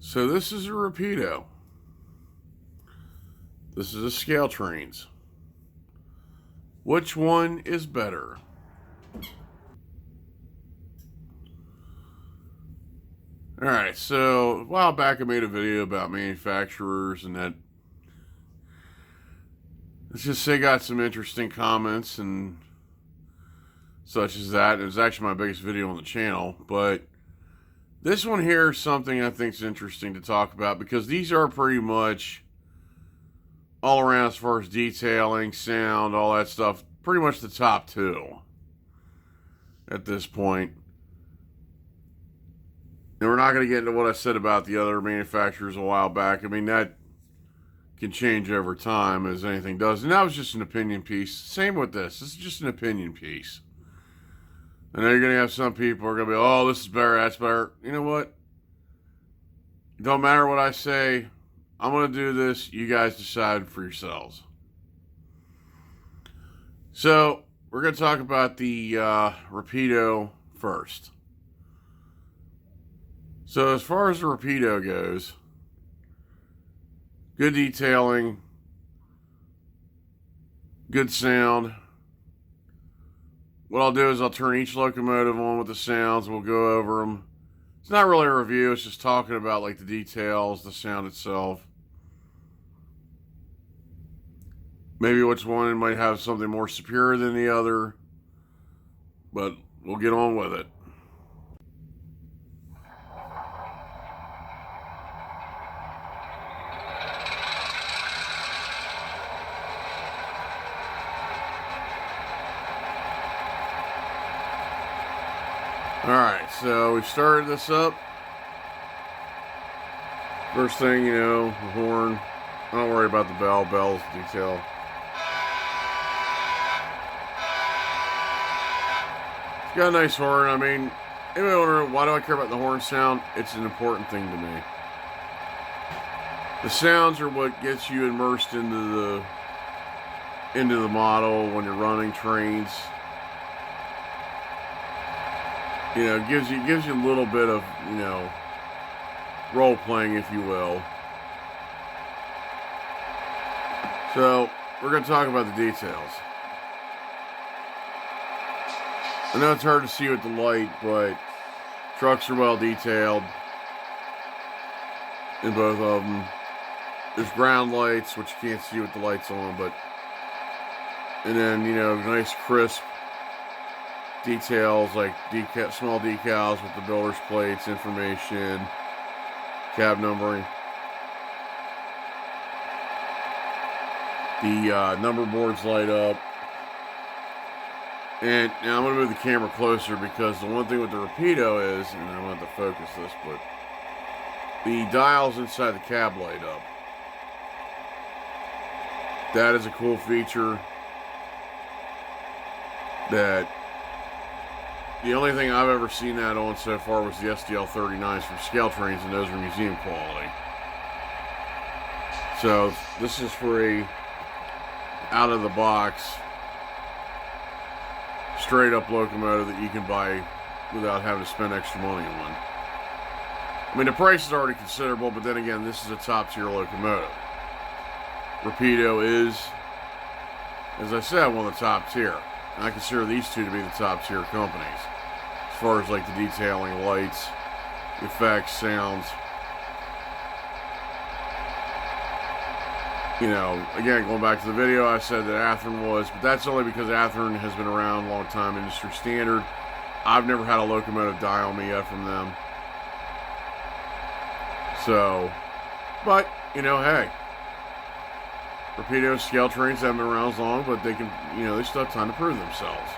So this is a Rapido. This is a Scaletrains. Which one is better? Alright, so a while back I made a video about manufacturers and that, let's just say, got some interesting comments and such as that. It was actually my biggest video on the channel, but this one here is something I think is interesting to talk about because these are pretty much all around, as far as detailing, sound, all that stuff, pretty much the top two at this point. And we're not going to get into what I said about the other manufacturers a while back. I mean, that can change over time, as anything does. And that was just an opinion piece. Same with this. This is just an opinion piece. I know you're going to have some people who are going to be, oh, this is better, that's better. You know what? It don't matter what I say. I'm going to do this. You guys decide for yourselves. So, we're going to talk about the Rapido first. So, as far as the Rapido goes, good detailing, good sound. What I'll do is I'll turn each locomotive on with the sounds, and we'll go over them. It's not really a review, it's just talking about like the details, the sound itself. Maybe which one might have something more superior than the other, but we'll get on with it. Alright, so we started this up. First thing, you know, the horn. Don't worry about the bell. Bell's detail. It's got a nice horn. I mean, anybody wonder why do I care about the horn sound? It's an important thing to me. The sounds are what gets you immersed into the model when you're running trains. You know, gives you a little bit of, you know, role playing, if you will. So, we're going to talk about the details. I know it's hard to see with the light, but trucks are well detailed in both of them. There's ground lights, which you can't see with the lights on, but, and then, you know, nice crisp details like small decals with the builder's plates, information, cab numbering. The number boards light up. And now I'm going to move the camera closer because the one thing with the Rapido is, and I want to focus this, but the dials inside the cab light up. That is a cool feature that the only thing I've ever seen that on so far was the SDL39s from Scaletrains, and those are museum quality. So this is for a out-of-the-box, straight-up locomotive that you can buy without having to spend extra money on. I mean, the price is already considerable, but then again, this is a top-tier locomotive. Rapido is, as I said, one of the top tier. And I consider these two to be the top tier companies as far as like the detailing, lights, effects, sounds. You know, again, going back to the video, I said that Athearn was, but that's only because Athearn has been around a long time, industry standard. I've never had a locomotive die on me yet from them. So, but, you know, hey. Rapido, Scaletrains haven't been around as long, but they can, you know, they still have time to prove themselves.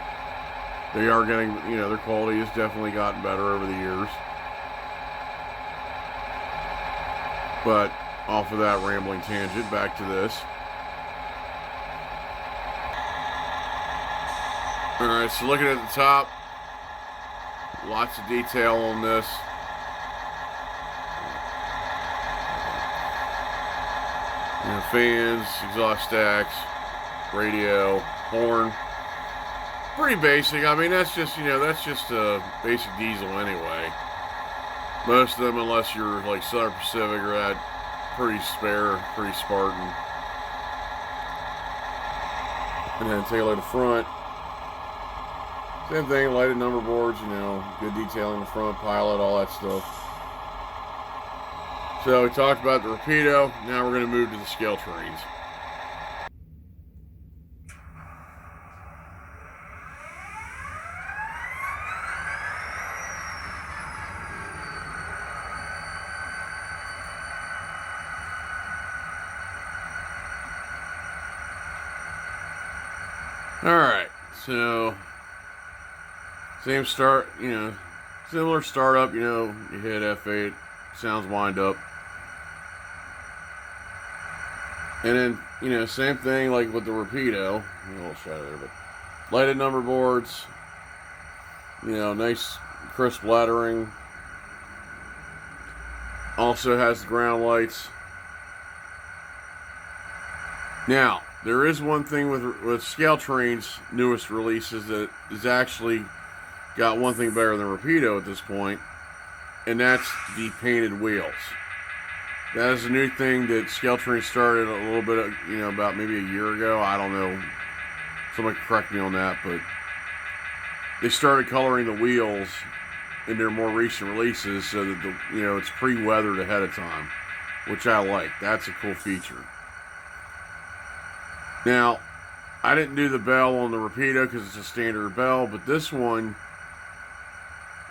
They are getting, you know, their quality has definitely gotten better over the years. But off of that rambling tangent, back to this. Alright, so looking at the top, lots of detail on this. You know, fans, exhaust stacks, radio, horn. Pretty basic. I mean, that's just, you know, that's just a basic diesel anyway. Most of them, unless you're like Southern Pacific, are that pretty spare, pretty Spartan. And then take a look at the front. Same thing, lighted number boards, you know, good detail in the front, pilot, all that stuff. So we talked about the Rapido. Now we're going to move to the Scaletrains. Alright, so same start, you know, similar startup, you know, you hit F8, sounds wind up. And then, you know, same thing like with the Rapido, a little shadow there, but lighted number boards, you know, nice crisp lettering. Also has the ground lights. Now, there is one thing with Scaletrains' newest releases that is actually got one thing better than Rapido at this point, and that's the painted wheels. That is a new thing that Scaletrains started a little bit, you know, about maybe a year ago. I don't know. Somebody correct me on that, but they started coloring the wheels in their more recent releases so that the, you know, it's pre-weathered ahead of time, which I like. That's a cool feature. Now, I didn't do the bell on the Rapido because it's a standard bell, but this one,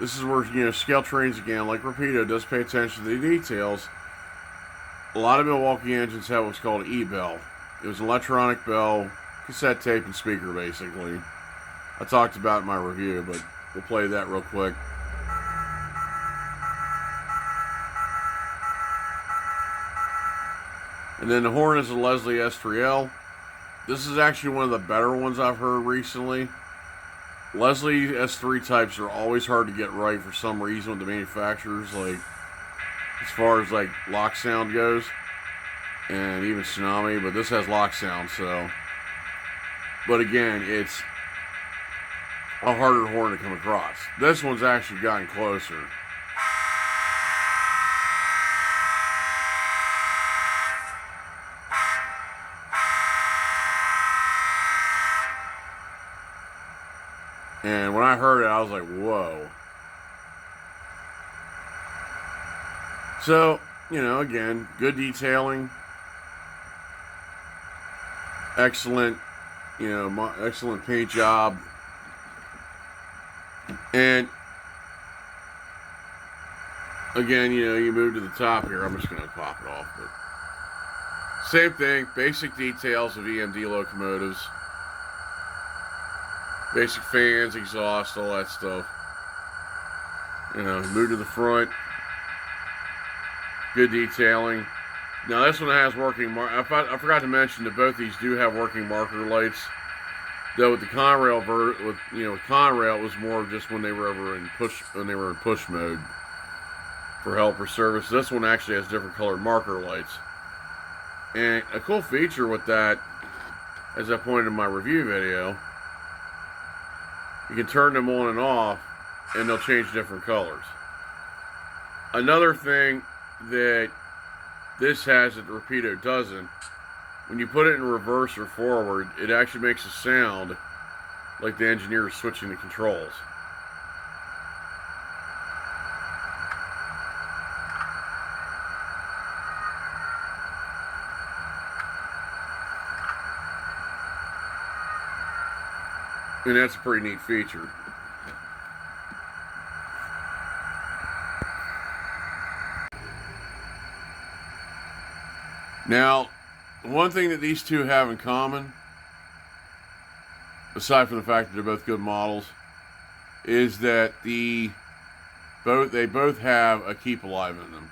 this is where, you know, Scaletrains again, like Rapido, does pay attention to the details. A lot of Milwaukee engines have what's called an E-bell. It was an electronic bell, cassette tape, and speaker, basically. I talked about it in my review, but we'll play that real quick. And then the horn is a Leslie S3L. This is actually one of the better ones I've heard recently. Leslie S3 types are always hard to get right for some reason with the manufacturers, like as far as like lock sound goes, and even Tsunami, but this has lock sound, so. But again, it's a harder horn to come across. This one's actually gotten closer. And when I heard it, I was like, whoa. So, you know, again, good detailing. Excellent, you know, excellent paint job. And, again, you know, you move to the top here. I'm just going to pop it off. But same thing, basic details of EMD locomotives. Basic fans, exhaust, all that stuff. You know, move to the front. Good detailing. Now this one has working I forgot to mention that both these do have working marker lights. Though with the Conrail with Conrail it was more just when they were in push mode for helper service. This one actually has different colored marker lights. And a cool feature with that, as I pointed in my review video, you can turn them on and off, and they'll change different colors. Another thing that this has that the Rapido doesn't, when you put it in reverse or forward, it actually makes a sound like the engineer is switching the controls. And that's a pretty neat feature. Now, one thing that these two have in common, aside from the fact that they're both good models, is that they both have a Keep Alive in them.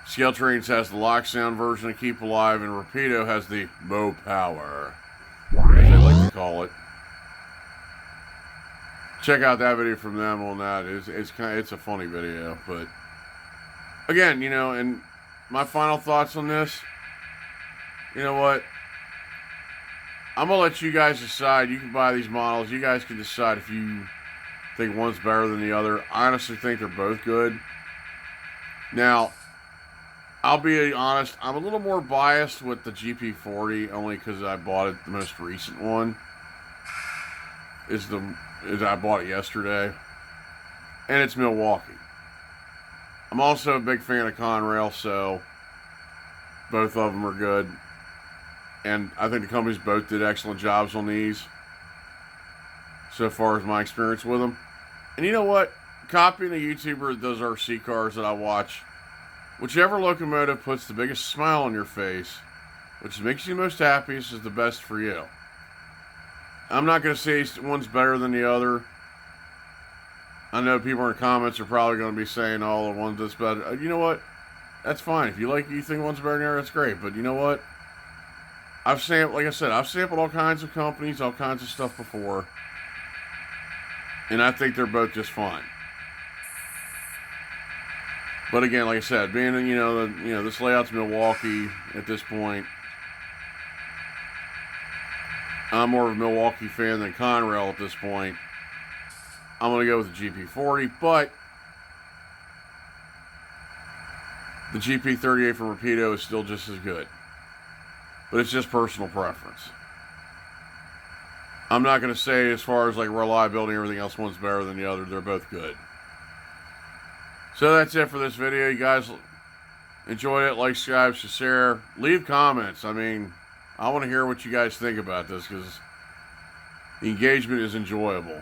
Scaletrains has the lock sound version of Keep Alive, and Rapido has the Mo Power, as they like to call it. Check out that video from them on that. It's a funny video, but again, you know, and my final thoughts on this, you know what? I'm gonna let you guys decide. You can buy these models. You guys can decide if you think one's better than the other. I honestly think they're both good. Now, I'll be honest, I'm a little more biased with the GP40 only because I bought it, the most recent one. I bought it yesterday. And it's Milwaukee. I'm also a big fan of Conrail, so both of them are good. And I think the companies both did excellent jobs on these so far as my experience with them. And you know what? Copying a YouTuber that does RC cars that I watch, whichever locomotive puts the biggest smile on your face, which makes you the most happiest, is the best for you. I'm not going to say one's better than the other. I know people in the comments are probably going to be saying, "Oh, the one's that's better." You know what? That's fine. If you think one's better than the other, that's great. But you know what? Like I said, I've sampled all kinds of companies, all kinds of stuff before, and I think they're both just fine. But again, like I said, being this layout's Milwaukee at this point, I'm more of a Milwaukee fan than Conrail at this point. I'm going to go with the GP40, but the GP38 from Rapido is still just as good. But it's just personal preference. I'm not going to say as far as like reliability and everything else, one's better than the other. They're both good. So that's it for this video. You guys enjoyed it. Like, subscribe, share. Leave comments. I mean, I want to hear what you guys think about this because the engagement is enjoyable.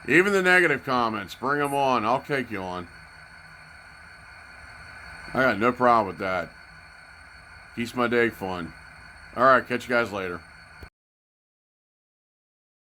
Even the negative comments, bring them on. I'll take you on. I got no problem with that. Keeps my day fun. All right, catch you guys later.